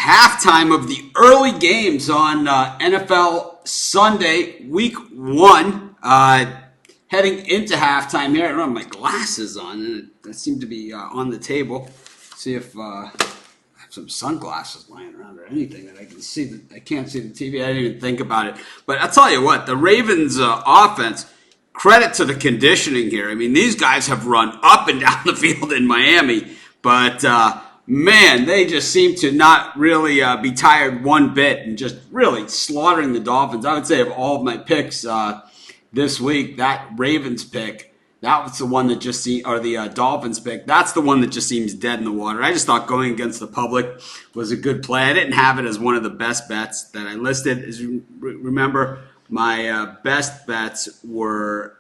halftime of the early games on NFL Sunday, Week 1. Heading into halftime here, I don't have my glasses on, and they seem to be on the table. See if I have some sunglasses lying around or anything that I can see. I can't see the TV. I didn't even think about it. But I'll tell you what, the Ravens offense, credit to the conditioning here. I mean, these guys have run up and down the field in Miami, but man, they just seem to not really be tired one bit and just really slaughtering the Dolphins. I would say of all of my picks this week, that Ravens pick, that was the one that just or the Dolphins pick, that's the one that just seems dead in the water. I just thought going against the public was a good play. I didn't have it as one of the best bets that I listed. As you remember, my best bets were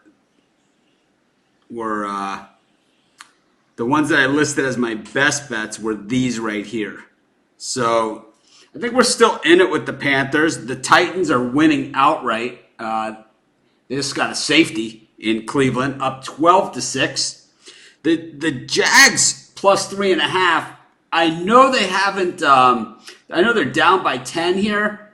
the ones that I listed as my best bets were these right here. So I think we're still in it with the Panthers. The Titans are winning outright. They just got a safety in Cleveland, up 12-6. The Jags plus 3.5. I know they haven't. I know they're down by 10 here,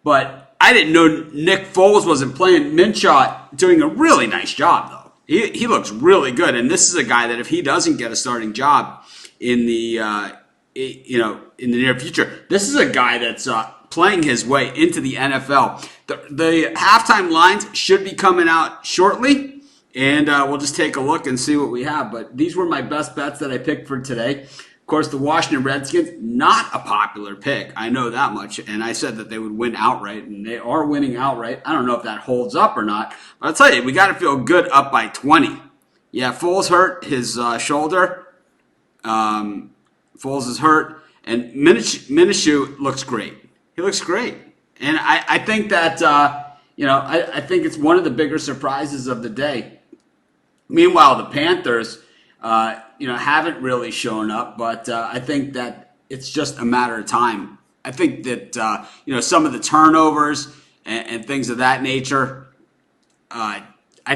but I didn't know Nick Foles wasn't playing. Minshew doing a really nice job though. He looks really good, and this is a guy that if he doesn't get a starting job in the in the near future, this is a guy that's playing his way into the NFL. The halftime lines should be coming out shortly, and we'll just take a look and see what we have. But these were my best bets that I picked for today. Of course, the Washington Redskins, not a popular pick. I know that much, and I said that they would win outright, and they are winning outright. I don't know if that holds up or not, but I'll tell you, we got to feel good up by 20. Yeah, Foles hurt his shoulder. Foles is hurt, and Minshew looks great. He looks great. And I think that, I think it's one of the bigger surprises of the day. Meanwhile, the Panthers, haven't really shown up, but I think that it's just a matter of time. I think that, some of the turnovers and things of that nature, I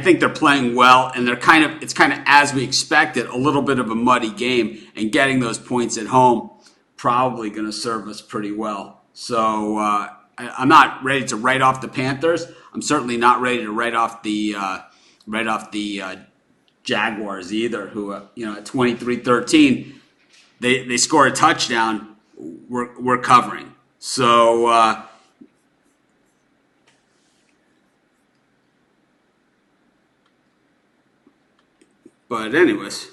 think they're playing well, and it's kind of as we expected, a little bit of a muddy game, and getting those points at home probably going to serve us pretty well. So I'm not ready to write off the Panthers. I'm certainly not ready to write off the Jaguars either, who at 23-13, they score a touchdown, we're covering. So but anyways,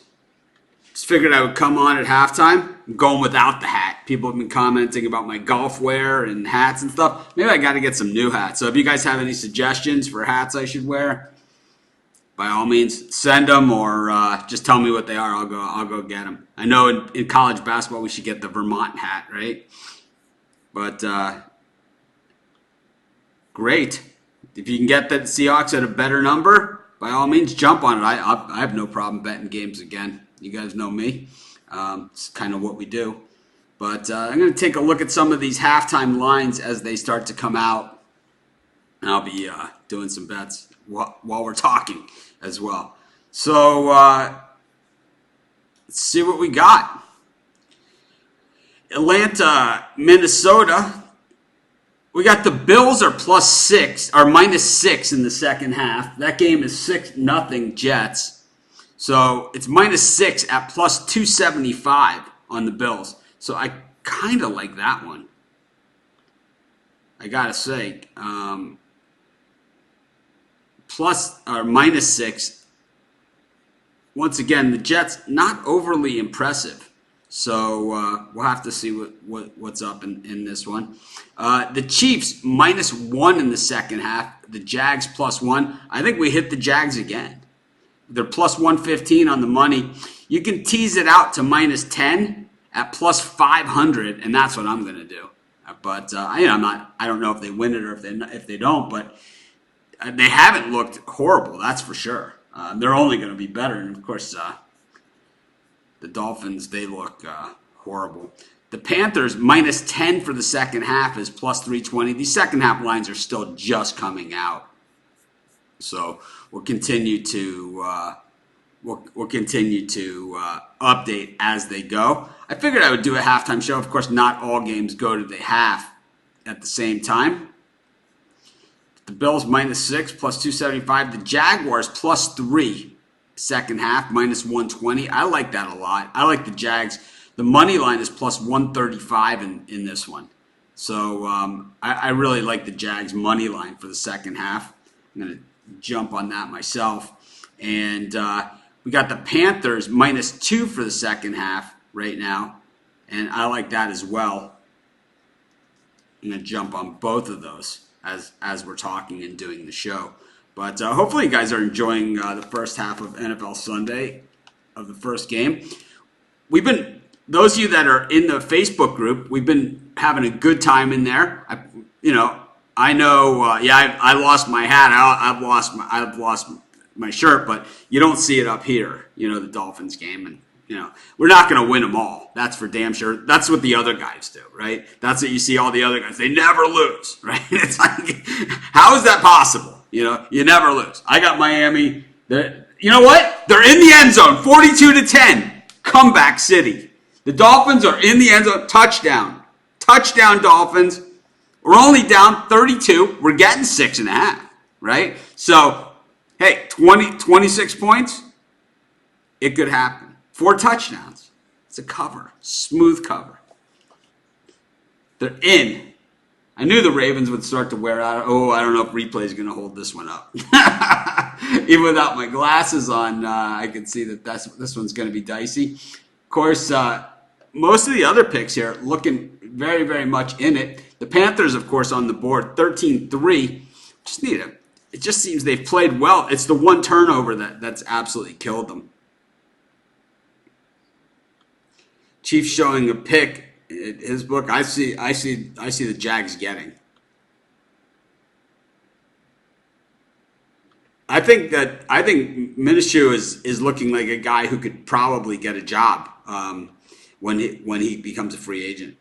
just figured I would come on at halftime. I'm going without the hat. People have been commenting about my golf wear and hats and stuff. Maybe I got to get some new hats. So if you guys have any suggestions for hats I should wear, by all means, send them or just tell me what they are. I'll go get them. I know in college basketball we should get the Vermont hat, right? But great. If you can get the Seahawks at a better number, by all means, jump on it. I have no problem betting games again. You guys know me. It's kind of what we do. But I'm going to take a look at some of these halftime lines as they start to come out. And I'll be doing some bets while we're talking as well. So let's see what we got. Atlanta, Minnesota. We got the Bills are +6 or -6 in the second half. That game is 6-0 Jets. So it's -6 at +275 on the Bills. So I kind of like that one. I gotta say, plus or -6. Once again, the Jets not overly impressive. So we'll have to see what's up in this one. The Chiefs -1 in the second half. The Jags +1. I think we hit the Jags again. They're +115 on the money. You can tease it out to -10 at +500, and that's what I'm going to do. But I don't know if they win it or if they don't. But they haven't looked horrible. That's for sure. They're only going to be better, and of course, the Dolphins, they look horrible. The Panthers -10 for the second half is +320. These second half lines are still just coming out. So we'll continue to we'll continue to update as they go. I figured I would do a halftime show. Of course, not all games go to the half at the same time. The Bills -6, +275. The Jaguars +3, second half, -120. I like that a lot. I like the Jags. The money line is +135 in this one. So I really like the Jags money line for the second half. I'm going to jump on that myself. And we got the Panthers -2 for the second half right now. And I like that as well. I'm going to jump on both of those as we're talking and doing the show. But hopefully you guys are enjoying the first half of NFL Sunday of the first game. Those of you that are in the Facebook group, we've been having a good time in there. I lost my hat. I've lost my shirt, but you don't see it up here. The Dolphins game, and we're not going to win them all. That's for damn sure. That's what the other guys do, right? That's what you see all the other guys. They never lose, right? It's like, how is that possible? You never lose. I got Miami. You know what? They're in the end zone, 42-10, comeback city. The Dolphins are in the end zone, touchdown. Touchdown, Dolphins. We're only down 32. We're getting 6.5, right? So, hey, 26 points, it could happen. 4 touchdowns. It's a cover, smooth cover. They're in. I knew the Ravens would start to wear out. Oh, I don't know if replay is going to hold this one up. Even without my glasses on, I can see that this one's going to be dicey. Of course, most of the other picks here looking very, very much in it. The Panthers, of course, on the board, 13-3. It just seems they've played well. It's the one turnover that's absolutely killed them. Chiefs showing a pick. His book, I see the Jags getting. I think Minshew is looking like a guy who could probably get a job when he becomes a free agent.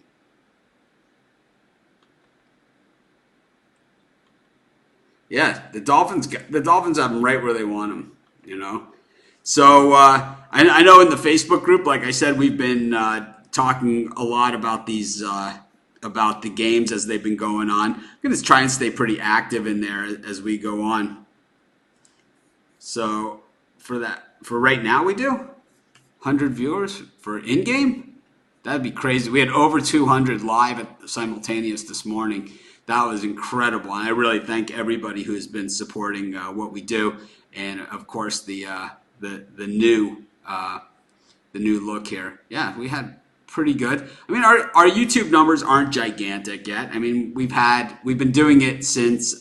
Yeah, the Dolphins have him right where they want him. So I know in the Facebook group, like I said, we've been talking a lot about these about the games as they've been going on. I'm going to try and stay pretty active in there as we go on. So for right now, we do 100 viewers for in-game. That'd be crazy. We had over 200 live simultaneous this morning. That was incredible, and I really thank everybody who has been supporting what we do, and of course the new look here. Yeah, we had pretty good. I mean, our YouTube numbers aren't gigantic yet. I mean, we've been doing it since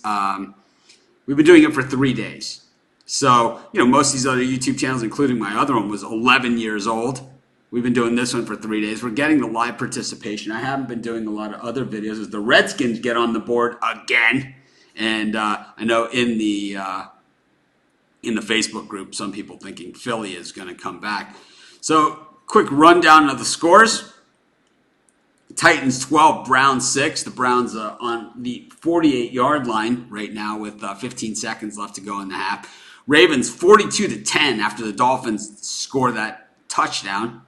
we've been doing it for 3 days. So most of these other YouTube channels, including my other one, was 11 years old. We've been doing this one for 3 days. We're getting the live participation. I haven't been doing a lot of other videos as the Redskins get on the board again. And I know in the Facebook group, some people thinking Philly is going to come back. So quick rundown of the scores. Titans 12, Browns 6. The Browns on the 48-yard line right now with 15 seconds left to go in the half. Ravens 42-10 after the Dolphins score that touchdown.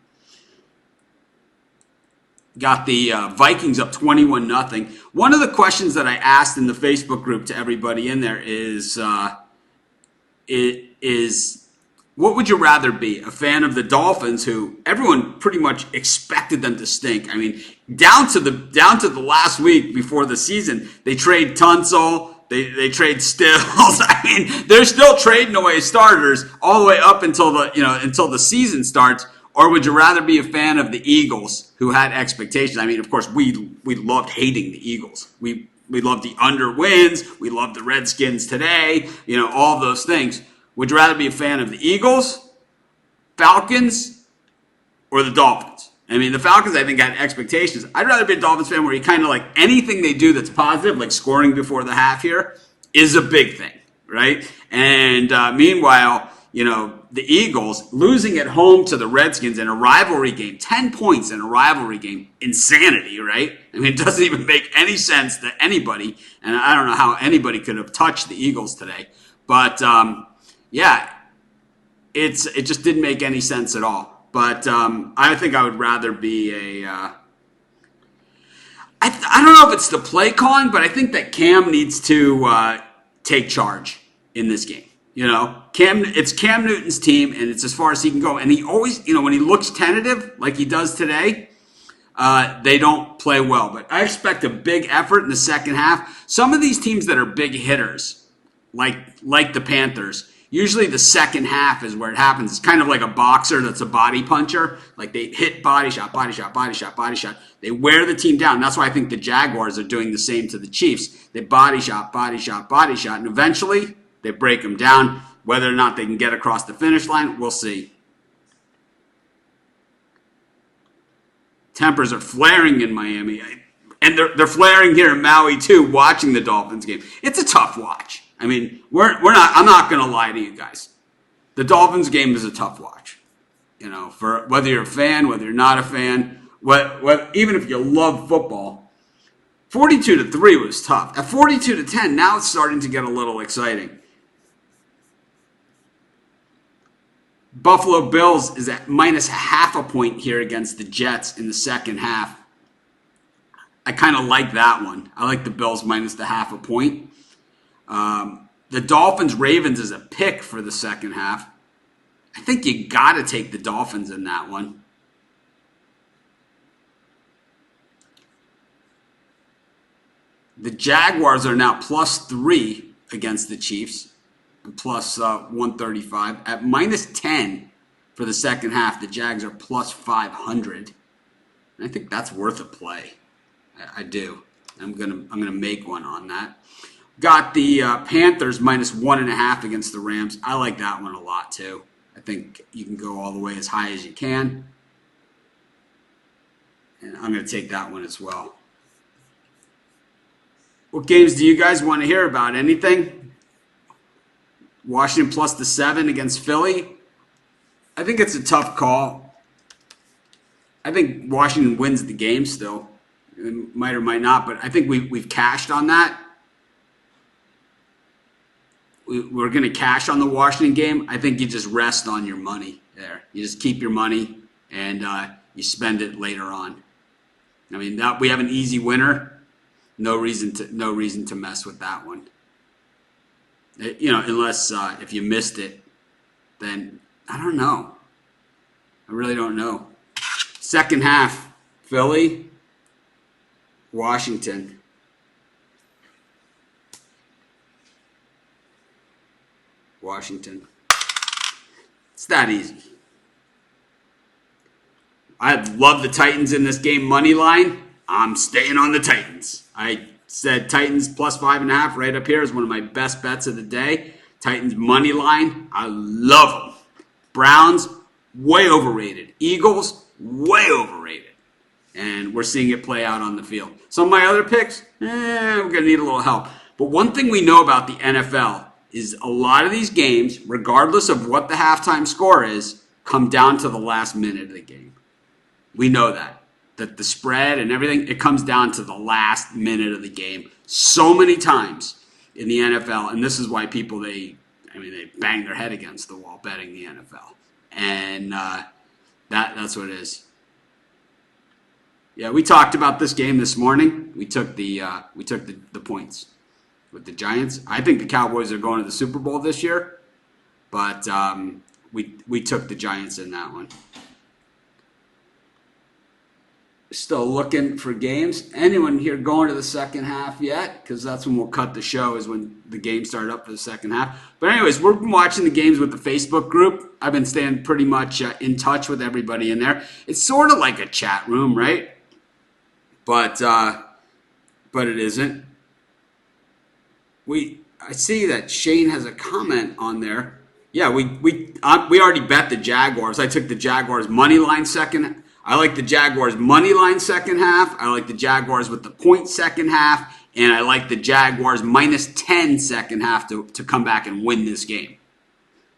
Got the Vikings up 21-0. One of the questions that I asked in the Facebook group to everybody in there is what would you rather be? A fan of the Dolphins, who everyone pretty much expected them to stink. I mean, down to the last week before the season, they trade Tunsil. They trade Stills. I mean, they're still trading away starters all the way up until the season starts. Or would you rather be a fan of the Eagles, who had expectations? I mean, of course, we loved hating the Eagles. We loved the under wins. We loved the Redskins today. All those things. Would you rather be a fan of the Eagles, Falcons, or the Dolphins? I mean, the Falcons, I think, had expectations. I'd rather be a Dolphins fan where you kind of like anything they do that's positive, like scoring before the half here, is a big thing, right? And meanwhile, the Eagles losing at home to the Redskins in a rivalry game, 10 points in a rivalry game, insanity, right? I mean, it doesn't even make any sense to anybody, and I don't know how anybody could have touched the Eagles today. But, yeah, it just didn't make any sense at all. But I think I would rather be a. I don't know if it's the play calling, but I think that Cam needs to take charge in this game. You know, it's Cam Newton's team, and it's as far as he can go. And he always, when he looks tentative like he does today, they don't play well. But I expect a big effort in the second half. Some of these teams that are big hitters, like the Panthers, usually the second half is where it happens. It's kind of like a boxer that's a body puncher. Like they hit body shot, body shot, body shot, body shot. They wear the team down. That's why I think the Jaguars are doing the same to the Chiefs. They body shot, body shot, body shot. And eventually they break them down. Whether or not they can get across the finish line, we'll see. Tempers are flaring in Miami. And they're flaring here in Maui too, watching the Dolphins game. It's a tough watch. I mean, I'm not going to lie to you guys. The Dolphins game is a tough watch. For whether you're a fan, whether you're not a fan, even if you love football, 42-3 was tough. At 42-10, now it's starting to get a little exciting. Buffalo Bills is at minus half a point here against the Jets in the second half. I kind of like that one. I like the Bills minus the half a point. The Dolphins-Ravens is a pick for the second half. I think you got to take the Dolphins in that one. The Jaguars are now plus 3 against the Chiefs. Plus 135. At minus 10 for the second half, the Jags are plus 500. And I think that's worth a play. I do. I'm gonna make one on that. Got the Panthers minus 1.5 against the Rams. I like that one a lot too. I think you can go all the way as high as you can. And I'm going to take that one as well. What games do you guys want to hear about? Anything? Washington plus the 7 against Philly. I think it's a tough call. I think Washington wins the game still. It might or might not, but I think we've cashed on that. We're going to cash on the Washington game. I think you just rest on your money there. You just keep your money and you spend it later on. I mean, we have an easy winner. No reason to mess with that one. Unless if you missed it, then I don't know. I really don't know. Second half, Philly, Washington. Washington. It's that easy. I love the Titans in this game money line. I'm staying on the Titans. I said Titans plus 5.5 right up here is one of my best bets of the day. Titans money line. I love them. Browns, way overrated. Eagles, way overrated. And we're seeing it play out on the field. Some of my other picks, we're going to need a little help. But one thing we know about the NFL is a lot of these games, regardless of what the halftime score is, come down to the last minute of the game. We know that the spread and everything, it comes down to the last minute of the game so many times in the NFL. And this is why people, they bang their head against the wall betting the NFL. And that's what it is. Yeah, we talked about this game this morning. We took the points with the Giants. I think the Cowboys are going to the Super Bowl this year, but we took the Giants in that one. Still looking for games. Anyone here going to the second half yet? Because that's when we'll cut the show, is when the games start up for the second half. But anyways, we're watching the games with the Facebook group. I've been staying pretty much in touch with everybody in there. It's sort of like a chat room, right? But it isn't. I see that Shane has a comment on there. Yeah, we already bet the Jaguars. I took the Jaguars money line second. I like the Jaguars money line second half. I like the Jaguars with the point second half, and I like the Jaguars minus 10 second half to come back and win this game.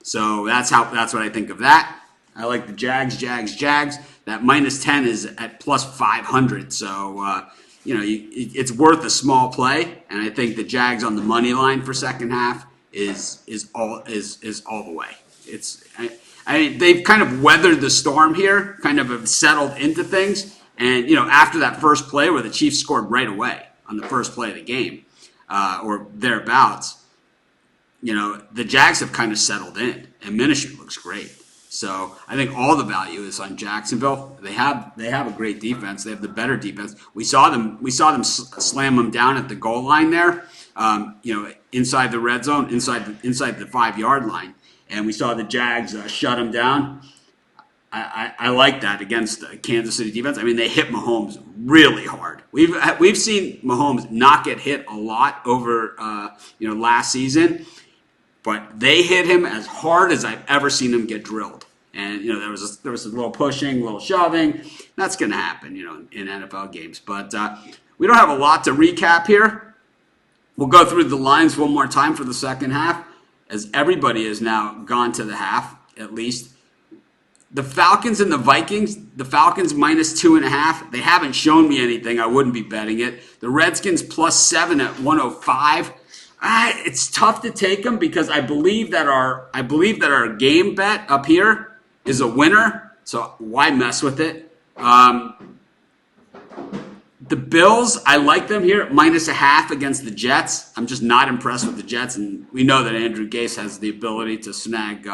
So that's what I think of that. I like the Jags. That minus 10 is at plus 500. So it's worth a small play, and I think the Jags on the money line for second half is all the way. I mean, they've kind of weathered the storm here, kind of have settled into things. And, after that first play where the Chiefs scored right away on the first play of the game, or thereabouts, the Jags have kind of settled in, and Minshew looks great. So I think all the value is on Jacksonville. They have a great defense. They have the better defense. We saw them slam them down at the goal line there. Inside the red zone, inside the 5-yard line, and we saw the Jags shut them down. I like that against the Kansas City defense. I mean, they hit Mahomes really hard. We've seen Mahomes not get hit a lot over last season, but they hit him as hard as I've ever seen him get drilled. And there was a little pushing, a little shoving. That's going to happen, in NFL games. But we don't have a lot to recap here. We'll go through the lines one more time for the second half, as everybody has now gone to the half at least. The Falcons and the Vikings, the Falcons minus 2.5. They haven't shown me anything. I wouldn't be betting it. The Redskins plus 7 at 105. It's tough to take them because I believe that our game bet up here is a winner. So why mess with it? The Bills, I like them here, minus 0.5 against the Jets. I'm just not impressed with the Jets, and we know that Andrew Gase has the ability to snag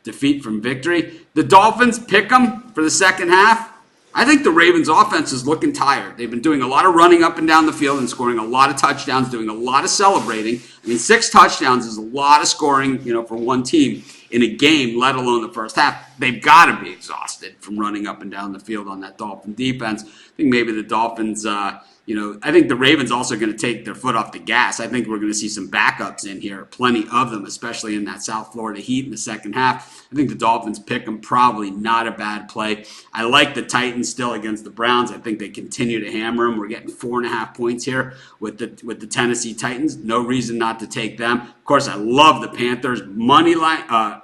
defeat from victory. The Dolphins, pick them for the second half. I think the Ravens' offense is looking tired. They've been doing a lot of running up and down the field and scoring a lot of touchdowns, doing a lot of celebrating. I mean, 6 touchdowns is a lot of scoring, for one team in a game, let alone the first half. They've got to be exhausted from running up and down the field on that Dolphin defense. I think maybe the Dolphins, I think the Ravens also going to take their foot off the gas. I think we're going to see some backups in here, plenty of them, especially in that South Florida heat in the second half. I think the Dolphins pick them, probably not a bad play. I like the Titans still against the Browns. I think they continue to hammer them. We're getting 4.5 points here with the Tennessee Titans. No reason not to take them. Of course, I love the Panthers. Money line,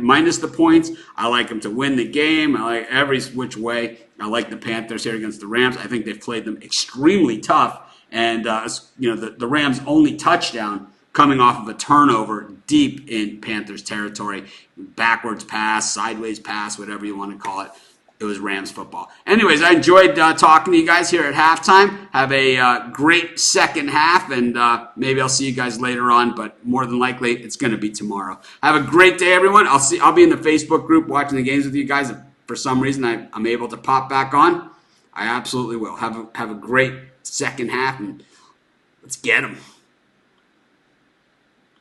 minus the points. I like them to win the game. I like every which way. I like the Panthers here against the Rams. I think they've played them extremely tough. And, the Rams' only touchdown coming off of a turnover deep in Panthers territory. Backwards pass, sideways pass, whatever you want to call it. It was Rams football. Anyways, I enjoyed talking to you guys here at halftime. Have a great second half, and maybe I'll see you guys later on, but more than likely, it's going to be tomorrow. Have a great day, everyone. I'll be in the Facebook group watching the games with you guys. If for some reason I'm able to pop back on, I absolutely will. Have a great second half, and let's get them.